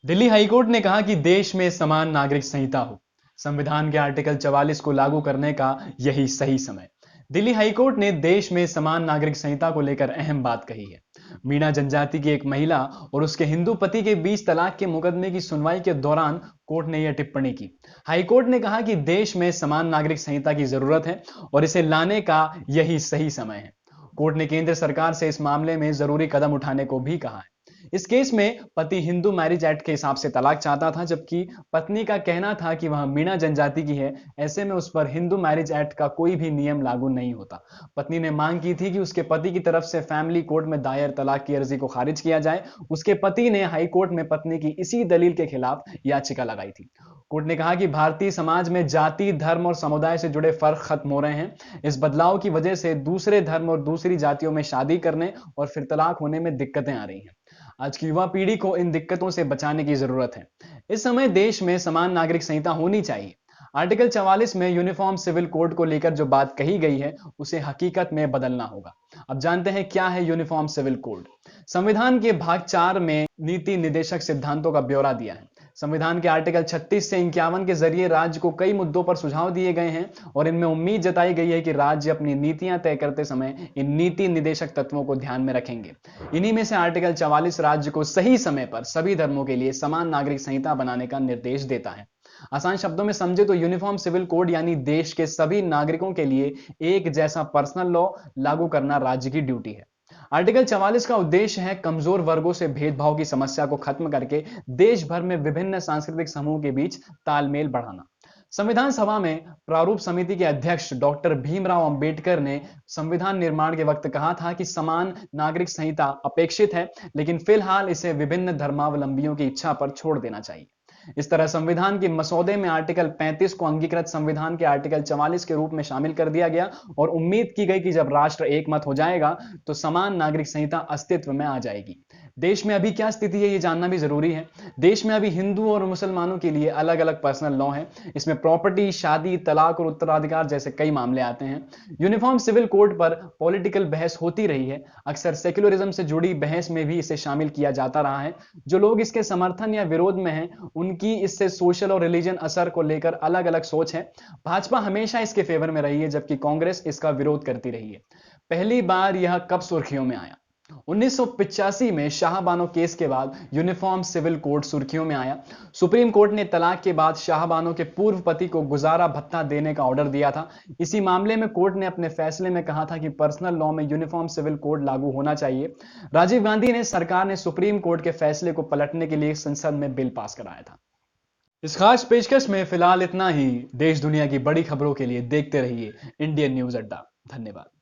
Delhi high court ने कहा कि देश में समान नागरिक संहिता हो। संविधान के आर्टिकल 44 को लागू करने का यही सही समय। दिल्ली हाईकोर्ट ने देश में समान नागरिक संहिता को लेकर अहम बात कही है। मीणा जनजाति की एक महिला और उसके हिंदू पति के 20 तलाक के मुकदमे की सुनवाई के दौरान कोर्ट ने यह टिप्पणी की। हाईकोर्ट ने कहा कि देश में समान नागरिक संहिता की जरूरत है और इसे लाने का यही सही समय है। कोर्ट ने केंद्र सरकार से इस मामले में जरूरी कदम उठाने को भी कहा है। इस केस में पति हिंदू मैरिज एक्ट के हिसाब से तलाक चाहता था, जबकि पत्नी का कहना था कि वह मीणा जनजाति की है। ऐसे में उस पर हिंदू मैरिज एक्ट का कोई भी नियम लागू नहीं होता। पत्नी ने मांग की थी कि उसके पति की तरफ से फैमिली कोर्ट में दायर तलाक की अर्जी को खारिज किया जाए। उसके पति ने हाई कोर्ट में पत्नी की इसी दलील के खिलाफ याचिका लगाई थी। कोर्ट ने कहा कि भारतीय समाज में जाति, धर्म और समुदाय से जुड़े फर्क खत्म हो रहे हैं। इस बदलाव की वजह से दूसरे धर्म और दूसरी जातियों में शादी करने और फिर तलाक होने में दिक्कतें आ रही हैं। आज की युवा पीढ़ी को इन दिक्कतों से बचाने की जरूरत है। इस समय देश में समान नागरिक संहिता होनी चाहिए। आर्टिकल 44 में यूनिफॉर्म सिविल कोड को लेकर जो बात कही गई है, उसे हकीकत में बदलना होगा। अब जानते हैं क्या है यूनिफॉर्म सिविल कोड। संविधान के भाग 4 में नीति निर्देशक सिद्धांतों का ब्यौरा दिया है। संविधान के आर्टिकल 36 से 51 के जरिए राज्य को कई मुद्दों पर सुझाव दिए गए हैं और इनमें उम्मीद जताई गई है कि राज्य अपनी नीतियां तय करते समय इन नीति निर्देशक तत्वों को ध्यान में रखेंगे। इन्हीं में से आर्टिकल 44 राज्य को सही समय पर सभी धर्मों के लिए समान नागरिक संहिता बनाने का निर्देश देता है। आसान शब्दों में समझे तो यूनिफॉर्म सिविल कोड यानी देश के सभी नागरिकों के लिए एक जैसा पर्सनल लॉ लागू करना राज्य की ड्यूटी है। आर्टिकल 44 का उद्देश्य है कमजोर वर्गों से भेदभाव की समस्या को खत्म करके देश भर में विभिन्न सांस्कृतिक समूह के बीच तालमेल बढ़ाना। संविधान सभा में प्रारूप समिति के अध्यक्ष डॉक्टर भीमराव अंबेडकर ने संविधान निर्माण के वक्त कहा था कि समान नागरिक संहिता अपेक्षित है, लेकिन फिलहाल इसे विभिन्न धर्मावलंबियों की इच्छा पर छोड़ देना चाहिए। इस तरह संविधान के मसौदे में आर्टिकल 35 को अंगीकृत संविधान के आर्टिकल 44 के रूप में शामिल कर दिया गया और उम्मीद की गई कि जब राष्ट्र एकमत हो जाएगा तो समान नागरिक संहिता अस्तित्व में आ जाएगी। देश में अभी क्या स्थिति है, ये जानना भी जरूरी है। देश में अभी हिंदू और मुसलमानों के लिए अलग अलग पर्सनल लॉ है। इसमें प्रॉपर्टी, शादी, तलाक और उत्तराधिकार जैसे कई मामले आते हैं। यूनिफॉर्म सिविल कोड पर पॉलिटिकल बहस होती रही है। अक्सर सेक्युलरिज्म से जुड़ी बहस में भी इसे शामिल किया जाता रहा है। जो लोग इसके समर्थन या विरोध में हैं, उनकी इससे सोशल और रिलीजन असर को लेकर अलग अलग सोच है। भाजपा हमेशा इसके फेवर में रही है, जबकि कांग्रेस इसका विरोध करती रही है। पहली बार यह कब सुर्खियों में आया? 1985 में शाहबानो केस के बाद यूनिफॉर्म सिविल कोड सुर्खियों में आया। सुप्रीम कोर्ट ने तलाक के बाद शाहबानो के पूर्व पति को गुजारा भत्ता देने का ऑर्डर दिया था। इसी मामले में कोर्ट ने अपने फैसले में कहा था कि पर्सनल लॉ में यूनिफॉर्म सिविल कोड लागू होना चाहिए। राजीव गांधी ने सरकार ने सुप्रीम कोर्ट के फैसले को पलटने के लिए संसद में बिल पास कराया था। इस खास पेशकश में फिलहाल इतना ही। देश दुनिया की बड़ी खबरों के लिए देखते रहिए इंडियन न्यूज अड्डा। धन्यवाद।